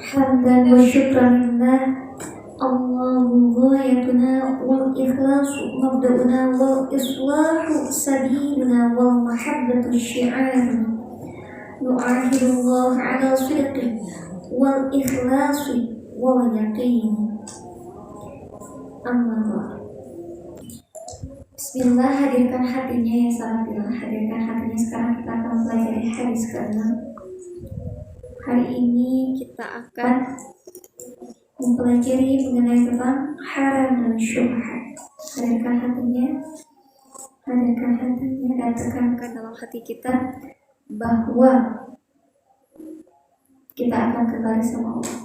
حمدا وشكرا لله. الله غايتنا والإخلاص مبدأنا والإصلاح سبيلنا والمحبة شعارنا. نعاهد الله على صدقه والإخلاص واليقين. أما بعد. Bismillah, hadirkan hatinya ya salatillah, hadirkan hatinya. Sekarang kita akan mempelajari hadis ke-6. Hari ini kita akan mempelajari mengenai tentang haram dan syubhat. Hadirkan hatinya, dan tekankan dalam hati kita bahwa kita akan kembali sama Allah.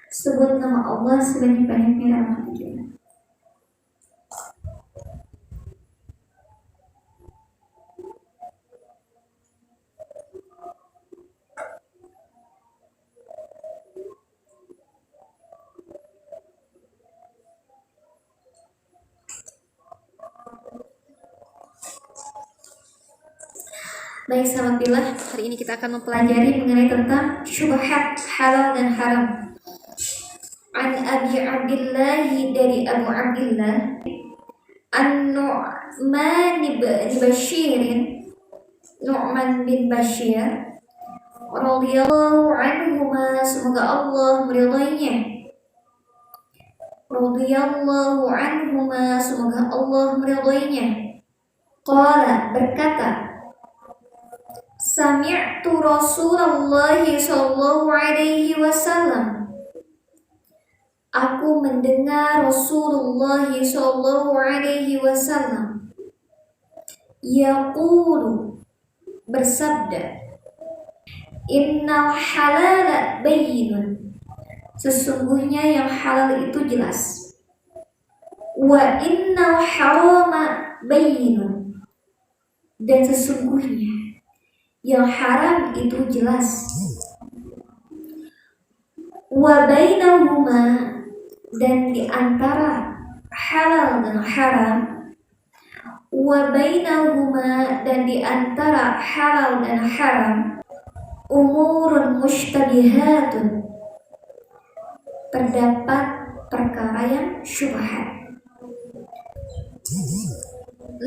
Sebut nama Allah sebanyak-banyaknya dalam hati kita. Baik sahabat billah, hari ini kita akan mempelajari mengenai tentang syubhat, halal dan haram. An Abi Abdillah, dari Abu Abdillah, An-Nu'man bin Bashir, Nu'man bin Bashir radhiyallahu anhuma, semoga Allah meridainya. Radhiyallahu anhuma, semoga Allah meridainya. Qala, berkata, Sami'tu Rasulullah sallallahu alaihi wasallam. Aku mendengar Rasulullah sallallahu alaihi wasallam yaqulu, bersabda, Innal halala bayyinun, sesungguhnya yang halal itu jelas. Wa innal harama bayyinun, dan sesungguhnya yang haram itu jelas. Wa bainahuma, dan di antara halal dan haram. Wa bainahuma, dan di antara halal dan haram. Umurun mushtabihatun, terdapat perkara yang syubhat.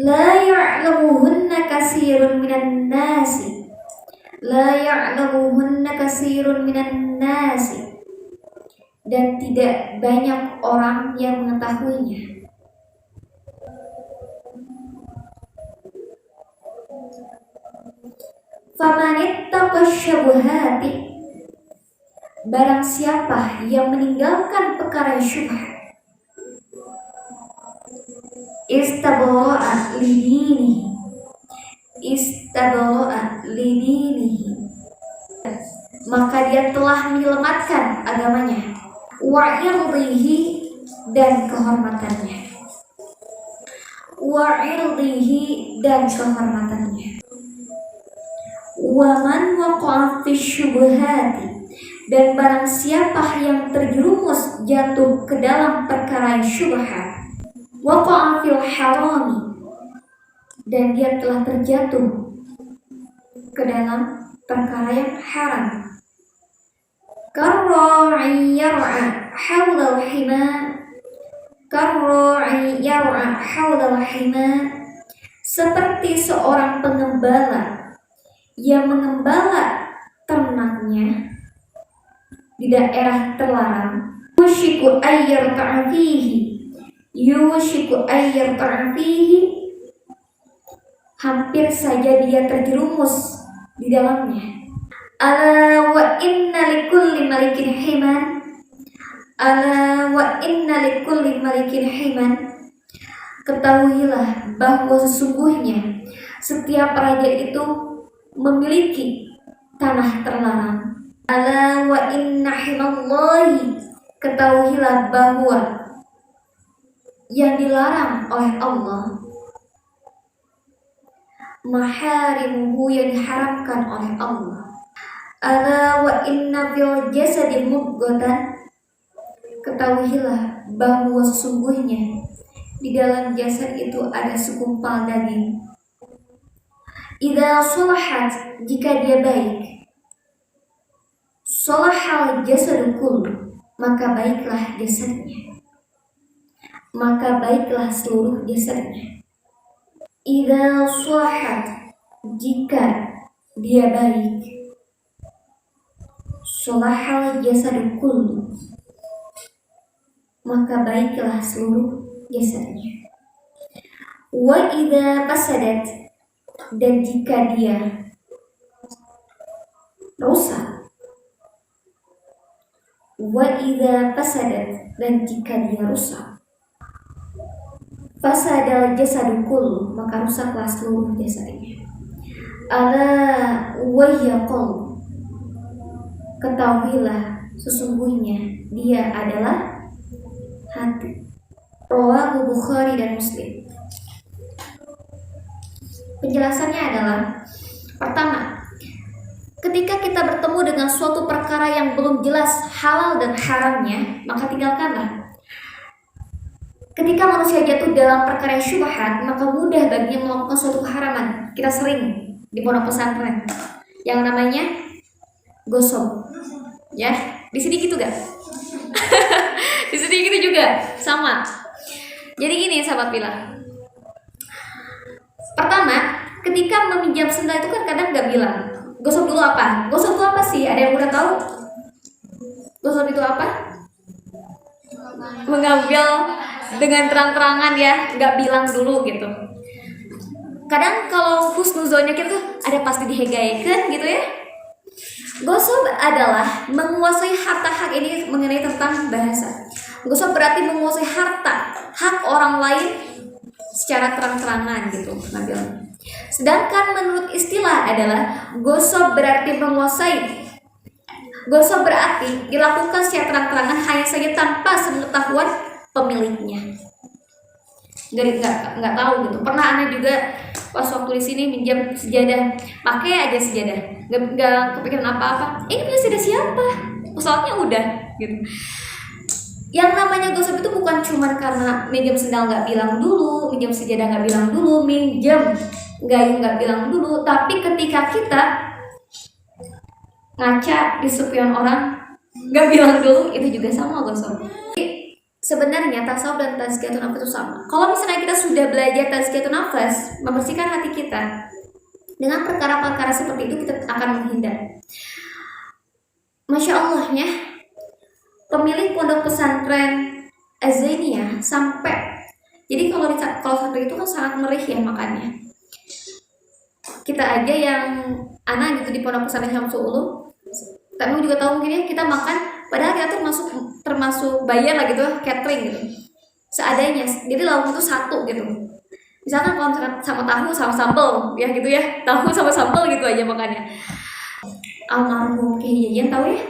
La ya'lamuhunna katsirun minan nasi. La ya'lamuhunna katsirun minan nasi, dan tidak banyak orang yang mengetahuinya. Famanittaqa syubhati, barang siapa yang meninggalkan perkara syubhat, istabra'a lidinihi, istabra'a lidinihi, maka dia telah menyelamatkan agamanya. Wa irdihi, dan kehormatannya. Wa irdihi, dan kehormatannya. Wa man waqa'a fi syubhati, dan barang siapa yang terjerumus jatuh ke dalam perkara syubhat. Waqa'a fil harami, dan dia telah terjatuh ke dalam perkara yang haram. Karra'i yar'a hawla al-hima, karra'i yar'a hawla al-hima, seperti seorang pengembala yang mengembala ternaknya di daerah terlarang. Yushiku ayyarta'a fihi, yushiku ayyarta'a fihi, hampir saja dia terjerumus di dalamnya. Ala wa inna likulli malikin himan, ala wa inna likulli malikin himan, ketahuilah bahwa sesungguhnya setiap raja itu memiliki tanah terlarang. Ala wa inna himallahi, ketahuilah bahwa yang dilarang oleh Allah, maharimuhu, yang diharamkan oleh Allah. Ala wa inna fil jasadi mudghatan, ketahuilah bahwa sesungguhnya di dalam jasad itu ada segumpal daging. Idza sulahat, jika dia baik. Sholahal jasadu kullu, maka baiklah jasadnya, maka baiklah seluruh jasadnya. Idza shahat, jika dia baik, sholahal jasadu kullu, maka baiklah seluruh jasadnya. Wa idza fasadat, dan jika dia rusak, wa idza fasadat, dan jika dia rusak, fasadal jasadu kullu, maka rusaklah seluruh jasadnya. Ala wahya qalb, ketahuilah sesungguhnya dia adalah hati. Rawahu Bukhari dan Muslim. Penjelasannya adalah, pertama, ketika kita bertemu dengan suatu perkara yang belum jelas halal dan haramnya, maka tinggalkanlah. Ketika manusia jatuh dalam perkara yang syubhat, maka mudah baginya melakukan suatu keharaman. Kita sering di pondok pesantren yang namanya gosok, ya. Di sini gitu gak? Di sini gitu juga, sama. Jadi gini sahabat Bila. Pertama, ketika meminjam sendal itu kan kadang gak bilang gosok dulu apa? Gosok itu apa sih? Ada yang udah tahu? Gosok itu apa? Mengambil dengan terang-terangan ya, gak bilang dulu gitu. Kadang kalau husnuzonnya kita tuh ada pasti dihegaikan gitu ya. Gosok adalah menguasai harta, hak ini mengenai tentang bahasa. Gosok berarti menguasai harta, hak orang lain secara terang-terangan gitu ngambilnya. Sedangkan menurut istilah adalah gosok berarti menguasai. Gosok berarti dilakukan secara terang-terangan hanya saja tanpa sepengetahuan pemiliknya. Nggak tahu gitu. Pernah aneh juga pas waktu di sini minjam sejadah, pakai aja sejadah, nggak kepikiran apa-apa. Ini punya sejadah siapa? Pesawatnya udah gitu. Yang namanya gosip itu bukan cuma karena minjam sendal nggak bilang dulu, minjam sejadah nggak bilang dulu, minjam gayung nggak bilang dulu, tapi ketika kita ngaca di spion orang nggak bilang dulu, itu juga sama gosip. Sebenarnya tasawuf dan tazkiyatun nafas itu sama. Kalau misalnya kita sudah belajar tazkiyatun nafas, membersihkan hati kita, dengan perkara-perkara seperti itu kita akan menghindar. Masya Allahnya, pemilik pondok pesantren Az-Zainiyah sampai, jadi kalau santri itu kan sangat merih ya makannya. Kita aja yang anak gitu di pondok pesantren Syamsul Ulum, kamu juga tahu mungkin ya, kita makan padahal kita termasuk bayar lah gitu, catering gitu, seadanya. Jadi lauk itu satu gitu. Misalkan kalau misalkan sama tahu sama sambal ya gitu ya, tahu sama sambal gitu aja makannya. Almarhum Kiai Jajan tahu ya,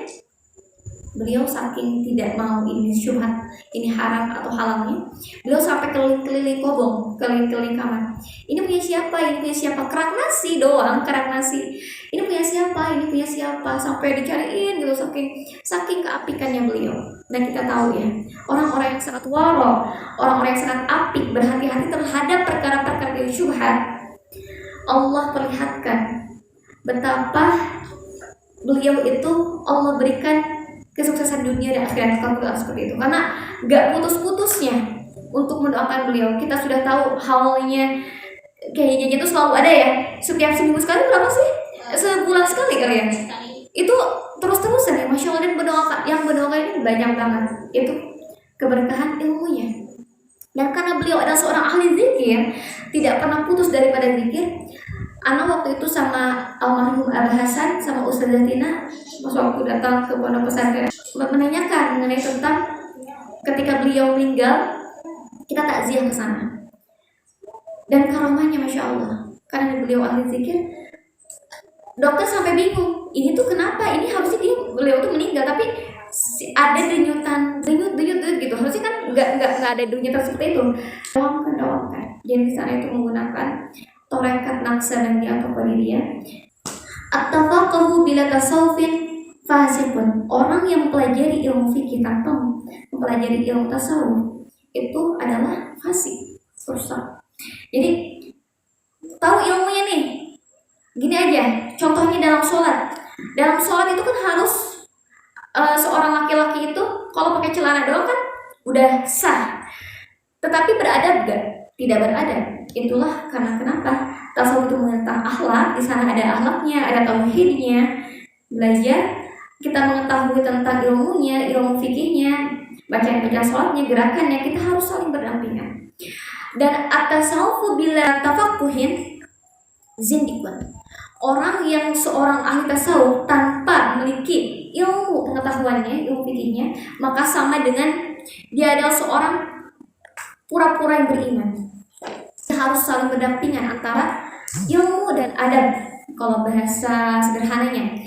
beliau saking tidak mau ini syubhat, ini haram atau halalnya, beliau sampai keliling-keliling kobong, keliling-keliling kamar. Ini punya siapa? Ini punya siapa? Kerak nasi doang, kerak nasi. Ini punya siapa? Ini punya siapa? Sampai dicariin gitu, saking keapikannya beliau. Dan kita tahu ya, orang-orang yang sangat waro, orang-orang yang sangat apik, berhati-hati terhadap perkara-perkara yang syubhat, Allah perlihatkan betapa beliau itu Allah berikan kesuksesan dunia dan akhirat kalau seperti itu, karena gak putus-putusnya untuk mendoakan beliau. Kita sudah tahu halnya kayaknya itu selalu ada ya, setiap seminggu sekali berapa sih? Sebulan sekali kali ya. Itu terus-terusan ya, Masya Allah. Dan yang mendoakan ini banyak banget. Itu keberkahan ilmunya. Dan karena beliau adalah seorang ahli zikir, tidak pernah putus daripada zikir. Anak waktu itu sama almarhum Abah Hasan sama Ustazah Tina pas waktu datang ke pondok pesantren menanyakan mengenai tentang ketika beliau meninggal, kita takziah ke sana. Dan karomahnya Masya Allah, karena beliau ahli zikir, dokter sampai bingung, ini tuh kenapa? Ini harusnya beliau tuh meninggal, tapi ada denyut gitu. Harusnya kan nggak ada denyutan seperti itu. Doakan. Jadi di sana itu menggunakan torekat naksa dan atau qadiriyah. At-tafaqahu bila tasawufin fasiqun. Orang yang mempelajari ilmu fikih tanpa mempelajari ilmu tasawuf itu adalah fasik, rusak. Jadi tahu ilmunya nih. Gini aja, contohnya dalam sholat. Dalam sholat itu kan harus seorang laki-laki itu kalau pakai celana doang kan udah sah. Tetapi beradab gak? Tidak beradab. Itulah karena kenapa tasawuf itu tentang akhlak. Di sana ada akhlaknya, ada tauhidnya. Belajar, kita mengetahui tentang ilmunya, ilmu fikihnya, bacaan sholatnya, gerakannya, kita harus saling berdampingan. Dan at-tasawufu bila tafaqquhin zindikun. Orang yang seorang ahli tasawuf tanpa memiliki ilmu pengetahuannya, ilmu fikihnya, maka sama dengan dia adalah seorang pura-pura yang beriman. Harus saling berdampingan antara ilmu dan adab. Kalau bahasa sederhananya,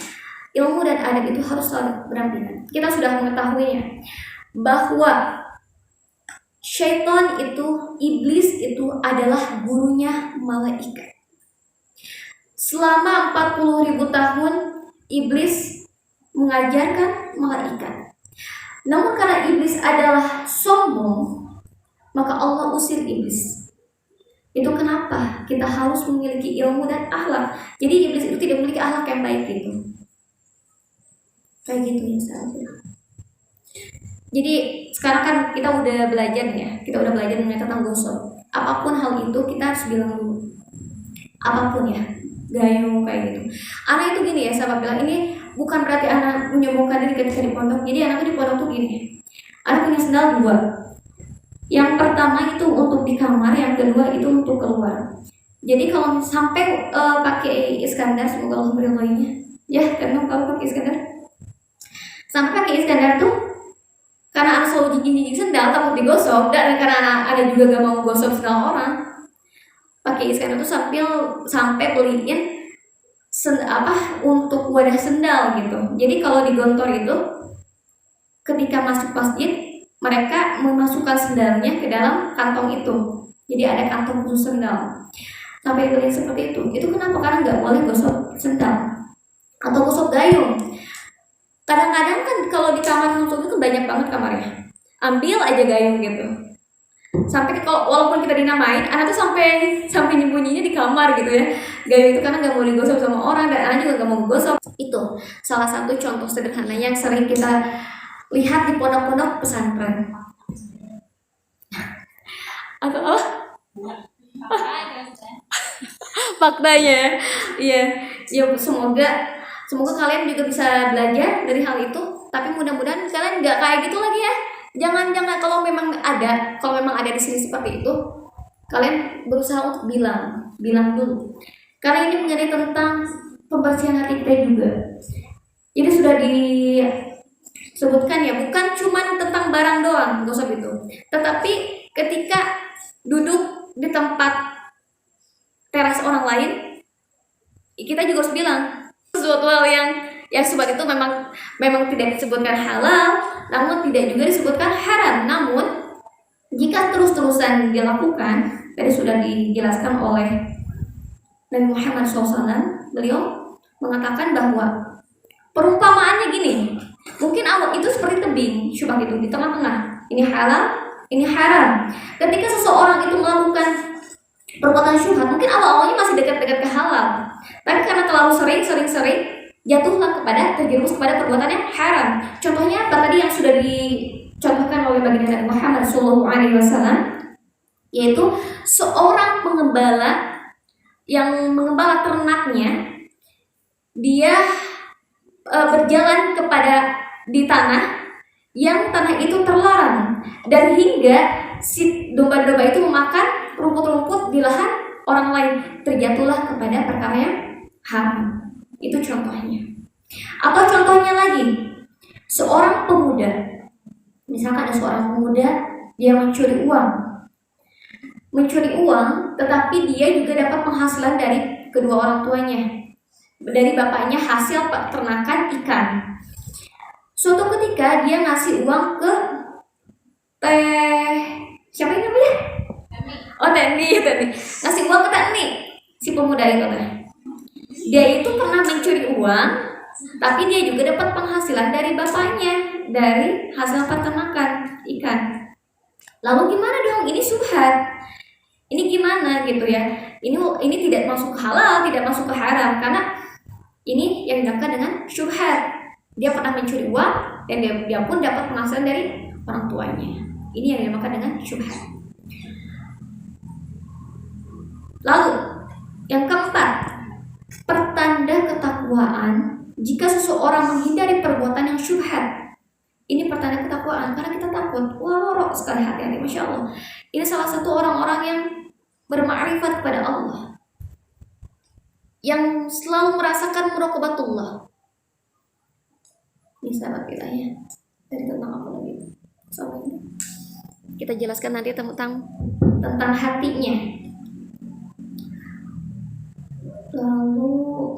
ilmu dan adab itu harus saling berdampingan. Kita sudah mengetahuinya bahwa syaitan itu, iblis itu adalah gurunya malaikat. Selama 40.000 tahun iblis mengajarkan malaikat. Namun karena iblis adalah sombong, maka Allah usir iblis. Itu kenapa kita harus memiliki ilmu dan akhlak. Jadi iblis itu tidak memiliki akhlak yang baik gitu. Kayak gitu misalnya. Jadi sekarang kan kita udah belajar nih ya. Kita udah belajar mengenai tentang gosok. Apapun hal itu kita harus bilang dulu. Apapun ya, gayung kayak gitu. Anak itu gini ya, sahabat bilang ini bukan berarti anak menyombongkan diri ketika di pondok. Jadi anak di pondok tuh gini. Anak punya sendal 2. Yang pertama itu untuk di kamar, yang kedua itu untuk keluar. Jadi kalau sampai pakai Iskandar, semoga Allah meridhoinya. Ya, karena kalau pakai Iskandar. Sampai pakai Iskandar tuh karena anak selalu jijik sendal takut digosok, dan karena anak ada juga gak mau gosok sendal orang, pakai Iskandar tuh sampai beliin untuk wadah sendal gitu. Jadi kalau di Gontor itu ketika masuk masjid mereka memasukkan sendalnya ke dalam kantong itu. Jadi ada kantong khusus sendal. Sampai beliin seperti itu. Itu kenapa? Karena nggak boleh gosok sendal atau gosok gayung. Kadang-kadang kan kalau di kamar langsung itu banyak banget kamarnya. Ambil aja gayung gitu. Sampai kalau walaupun kita dinamain, anak tuh sampai nyembunyinya di kamar gitu ya. Gayung itu karena nggak mau digosok sama orang, dan anak juga nggak mau gosok. Itu salah satu contoh sederhana yang sering kita lihat di pondok-pondok pesantren. Atau faktanya, iya, semoga kalian juga bisa belajar dari hal itu. Tapi mudah-mudahan kalian nggak kayak gitu lagi ya. Jangan kalau memang ada di sini seperti itu, kalian berusaha untuk bilang dulu. Karena ini mengenai tentang pembersihan hati kita juga. Jadi sudah disebutkan ya, bukan cuma tentang barang doang gosok itu, tetapi ketika duduk di tempat teras orang lain, kita juga harus bilang sesuatu hal yang sebab itu memang tidak disebutkan halal, namun tidak juga disebutkan haram. Namun jika terus-terusan dilakukan, tadi sudah dijelaskan oleh Nabi Muhammad SAW, beliau mengatakan bahwa perumpamaannya gini, mungkin awal itu seperti tebing syubhat itu di tengah-tengah, ini halal, ini haram. Ketika seseorang itu melakukan perbuatan syubhat, mungkin awal-awalnya masih dekat-dekat ke halal, tapi karena terlalu sering jatuhlah terjerumus kepada perbuatan yang haram. Contohnya apa tadi yang sudah dicontohkan oleh baginda Nabi Muhammad SAW, yaitu seorang pengembala yang mengembala ternaknya, dia berjalan di tanah yang tanah itu terlarang, dan hingga si domba-domba itu memakan rumput-rumput di lahan orang lain, terjatuhlah kepada perkara yang haram. Itu contohnya. Atau contohnya lagi, seorang pemuda, misalkan ada seorang pemuda dia mencuri uang, tetapi dia juga dapat penghasilan dari kedua orang tuanya, dari bapaknya hasil peternakan ikan. Suatu ketika dia ngasih uang ke siapa ini namanya? Teni. Ngasih uang ke Teni, si pemuda itu Dia itu pernah mencuri uang, tapi dia juga dapat penghasilan dari bapaknya, dari hasil peternakan ikan. Lalu gimana dong? Ini syubhat. Ini gimana gitu ya? Ini tidak masuk ke halal, tidak masuk ke haram, karena ini yang dinamakan dengan syubhat. Dia pernah mencuri uang dan dia pun dapat penghasilan dari orang tuanya. Ini yang dinamakan dengan syubhat. Lalu yang keempat, pertanda ketakwaan jika seseorang menghindari perbuatan yang syubhat. Ini pertanda ketakwaan karena kita takut. Wah, rok sekali hati-hati, masya Allah. Ini salah satu orang-orang yang bermakrifat kepada Allah, yang selalu merasakan muraqabatullah. Ini sahabat kita ya. Dari tentang apa lagi? Soal ini kita jelaskan nanti tentang hatinya. Lalu,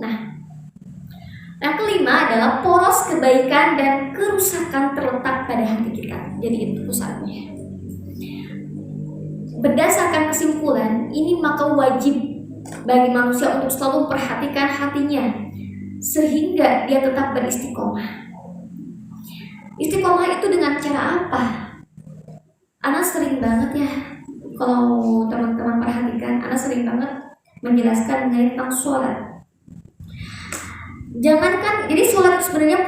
yang kelima adalah poros kebaikan dan kerusakan terletak pada hati kita. Jadi itu pusatnya. Berdasarkan kesimpulan ini, maka wajib bagi manusia untuk selalu memperhatikan hatinya sehingga dia tetap beristiqomah. Istiqomah itu dengan cara apa? Ana sering banget ya, kalau teman-teman perhatikan, Ana sering banget menjelaskan mengenai tentang sholat. Jangankan, jadi sholat itu sebenarnya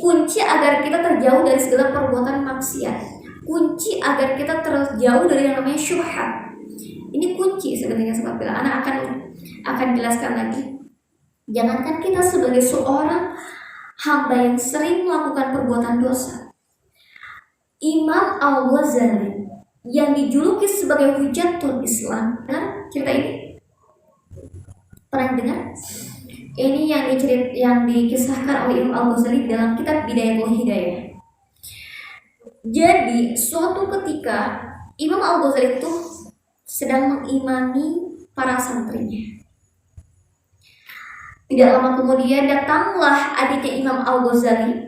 kunci agar kita terjauh dari segala perbuatan maksiat, kunci agar kita terjauh dari yang namanya syubhat. Ini kunci sebenarnya, sebab bila Ana akan jelaskan lagi. Jangankan kita sebagai seorang hamba yang sering melakukan perbuatan dosa, Imam Al-Ghazali yang dijuluki sebagai Hujatul Islam, dengar cerita ini? Pernah dengar? Ini yang dikisahkan oleh Imam Al-Ghazali dalam kitab Bidayatul Hidayah. Jadi suatu ketika Imam Al-Ghazali itu sedang mengimami para santrinya. Tidak lama kemudian datanglah adiknya Imam Al-Ghazali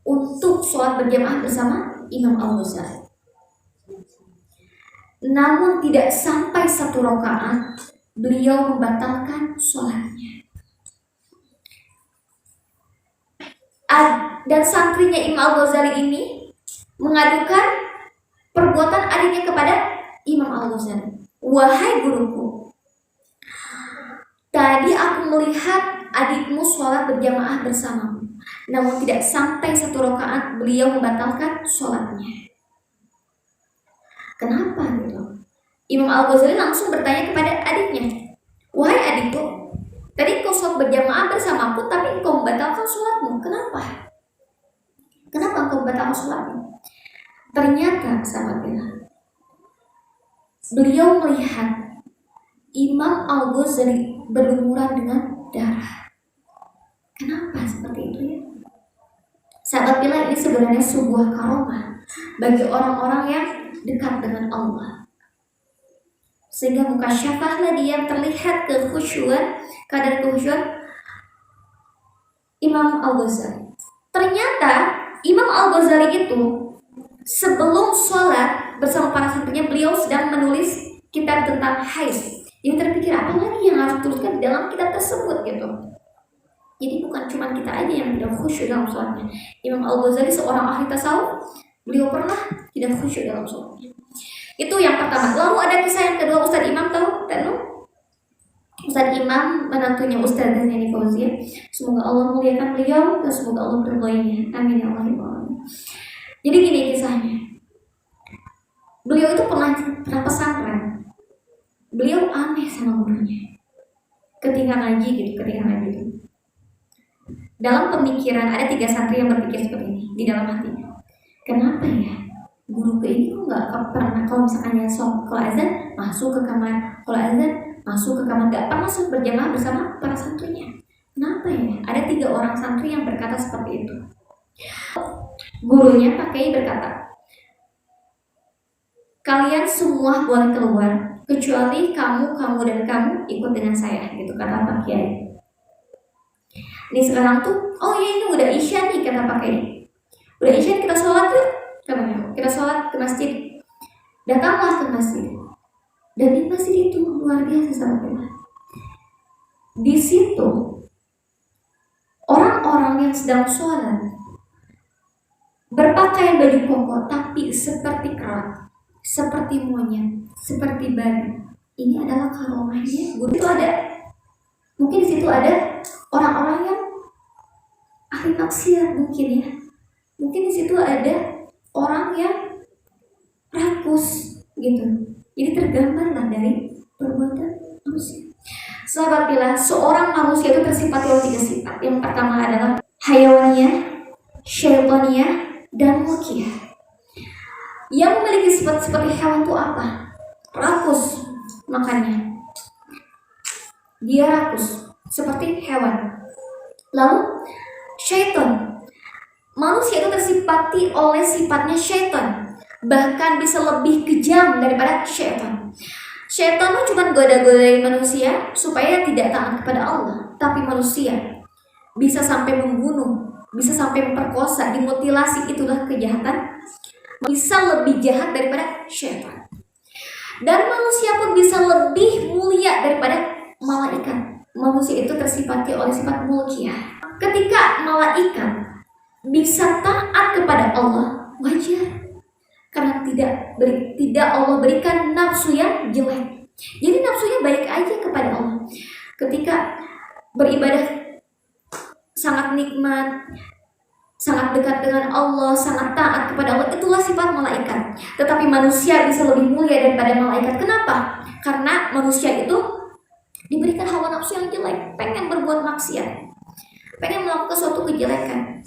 untuk sholat berjamaah bersama Imam Al-Ghazali. Namun tidak sampai 1 rakaat beliau membatalkan sholatnya. Dan santrinya Imam Al-Ghazali ini mengadukan perbuatan adiknya kepada Imam Al-Ghazali. Wahai guruku, tadi aku melihat adikmu sholat berjamaah bersamamu, namun tidak sampai 1 rakaat beliau membatalkan sholatnya. Kenapa gitu? Imam Al-Ghazali langsung bertanya kepada adiknya, wahai adikku, tadi kau sholat berjamaah bersamaku tapi engkau membatalkan sholatmu. Kenapa? Kenapa engkau membatalkan sholatmu? Ternyata sahabatnya, beliau melihat Imam Al-Ghazali berlumuran dengan darah. Kenapa seperti itu ya? Sahabat bila ini sebenarnya sebuah karomah bagi orang-orang yang dekat dengan Allah, sehingga mukasyafahlah dia terlihat kekhusyuan, kadar kekhusyuan Imam Al-Ghazali. Ternyata Imam Al-Ghazali itu sebelum sholat bersama para santrinya, beliau sedang menulis kitab tentang haid. Jadi terpikir apa lagi yang harus dituliskan dalam kitab tersebut gitu. Jadi bukan cuma kita aja yang tidak khusyuk dalam sholatnya. Imam Al-Ghazali seorang ahli tasawuf, beliau pernah tidak khusyuk dalam sholatnya. Itu yang pertama. Lalu ada kisah yang kedua, Ustadz Imam tahu? Ustadz Imam menantunya Ustadzah Neni Fauzia. Semoga Allah muliakan beliau dan semoga Allah meridhoinya. Amin ya Allah. Jadi gini kisahnya. Beliau itu pernah pesantren. Beliau aneh sama gurunya. Ketika ngaji. Dalam pemikiran ada 3 santri yang berpikir seperti ini di dalam hatinya. Kenapa ya? Guru ini kok nggak pernah, kalau misalkan kalau azan masuk ke kamar, kalau azan masuk ke kamar, nggak pernah masuk berjamaah bersama para santrinya. Kenapa ya? Ada 3 orang santri yang berkata seperti itu. Gurunya Pak Kiai berkata, kalian semua boleh keluar kecuali kamu dan kamu ikut dengan saya, gitu kata Pak Kiai. Ini sekarang tuh, oh iya ini udah isya nih kata Pak Kiai. Udah isya kita sholat yuk. Kita sholat ke masjid. Datanglah ke masjid. Dan di masjid itu luar biasa sahabat. Di situ orang-orang yang sedang sholat berpakaian baju koko tapi seperti kerak, seperti monyet, seperti babi. Ini adalah karomahnya. Itu ada, mungkin di situ ada orang-orang yang ahli ahli maksiat mungkin ya. Mungkin di situ ada orang yang rakus gitu. Jadi tergambarlah dari perbuatan manusia. Sahabat bila seorang manusia itu tersifati oleh 3 sifat. Yang pertama adalah hayawaniyah, syaitaniyah, dan mulkiyah. Yang memiliki sifat seperti hewan itu apa? Rakus makannya. Dia rakus seperti hewan. Lalu syaitan. Manusia itu tersifati oleh sifatnya syaitan. Bahkan bisa lebih kejam daripada syaitan. Syaitan itu cuma goda-godain manusia supaya tidak taat kepada Allah. Tapi manusia bisa sampai membunuh, bisa sampai memperkosa, dimutilasi, itulah kejahatan. Bisa lebih jahat daripada syaitan. Dan manusia pun bisa lebih mulia daripada malaikat. Manusia itu tersifati oleh sifat mulkiyah. Ketika malaikat bisa taat kepada Allah, wajar. Karena tidak Allah berikan nafsu yang jelek. Jadi nafsunya baik aja kepada Allah. Ketika beribadah sangat nikmat, sangat dekat dengan Allah, sangat taat kepada Allah, itulah sifat malaikat. Tetapi manusia bisa lebih mulia daripada malaikat. Kenapa? Karena manusia itu diberikan hawa nafsu yang jelek, pengen berbuat maksiat, pengen melakukan suatu kejelekan.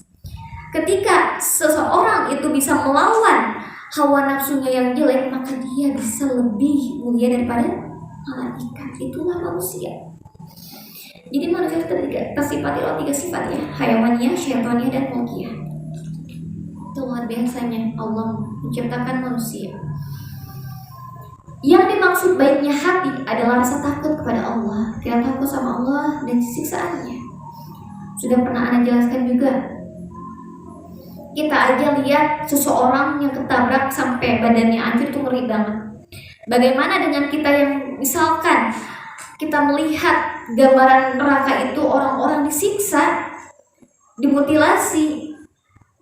Ketika seseorang itu bisa melawan hawa nafsunya yang jelek, maka dia bisa lebih mulia daripada malaikat. Itulah manusia. Jadi manusia tersifati oleh 3 sifat ya, hayawaniyah, syaitaniyah, dan mulkiyah. Itu luar biasanya Allah menciptakan manusia. Yang dimaksud baiknya hati adalah rasa takut kepada Allah. Kita takut sama Allah dan siksaannya. Sudah pernah Ana jelaskan juga. Kita aja lihat seseorang yang ketabrak sampai badannya hancur itu ngeri banget. Bagaimana dengan kita yang misalkan kita melihat gambaran neraka itu orang-orang disiksa, dimutilasi,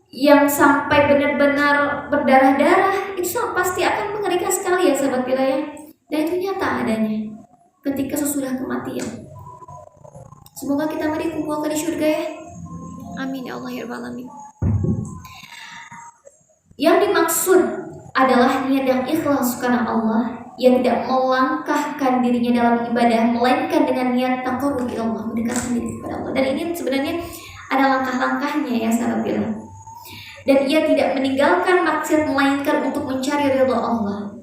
yang sampai benar-benar berdarah-darah, itu pasti akan mengerikan sekali ya sahabat wilayah. Dan itu nyata adanya ketika sesudah kematian. Semoga kita mari dikumpulkan di surga ya. Amin ya Allah ya Rabbal alamin. Yang dimaksud adalah niat yang ikhlas karena Allah, yang tidak melangkahkan dirinya dalam ibadah, melainkan dengan niat taqarrub ila Allah, mendekatkan diri kepada Allah. Dan ini sebenarnya ada langkah-langkahnya ya sahabat wilayah. Dan ia tidak meninggalkan maksiat melainkan untuk mencari ridha Allah.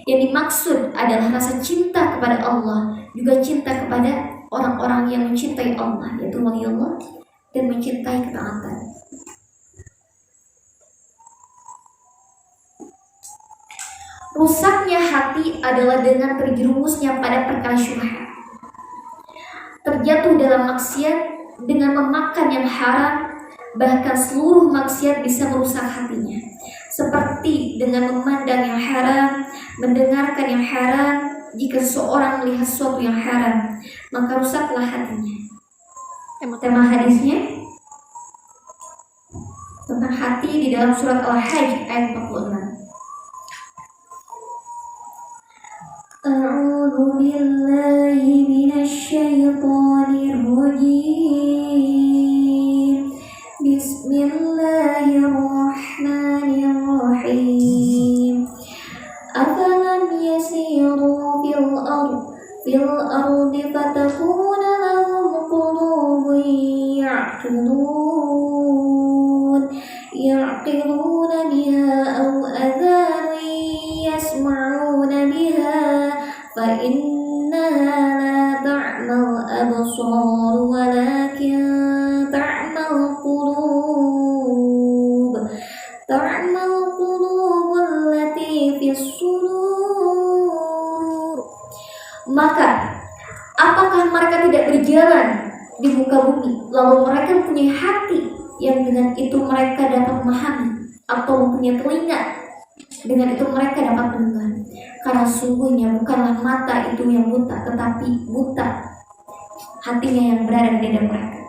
Yang dimaksud adalah rasa cinta kepada Allah, juga cinta kepada orang-orang yang mencintai Allah, yaitu wali Allah, dan mencintai ketaatan. Rusaknya hati adalah dengan terjerumusnya pada perkara syubhat, terjatuh dalam maksiat dengan memakan yang haram. Bahkan seluruh maksiat bisa merusak hatinya, seperti dengan memandang yang haram, mendengarkan yang haram. Jika seseorang melihat sesuatu yang haram, maka rusaklah hatinya. Tema hadisnya tentang hati di dalam surat Al-Hajj ayat 46. A'udzu billahi minasy syaithanir rajim. Bismillahirrahmanirrahim. Afalam yasiru fil ardi fatakuna lahum qulubun ya'qiluna biha aw adhanun yasma'una biha fa innaha la ta'mal absar walakin ta'mal qulub allati fis sudur. Maka apakah mereka tidak berjalan di muka bumi, lalu mereka mempunyai hati yang dengan itu mereka dapat memahami, atau mempunyai telinga dengan itu mereka dapat mendengar? Karena sungguhnya bukanlah mata itu yang buta, tetapi buta hatinya yang berada di dalam mereka.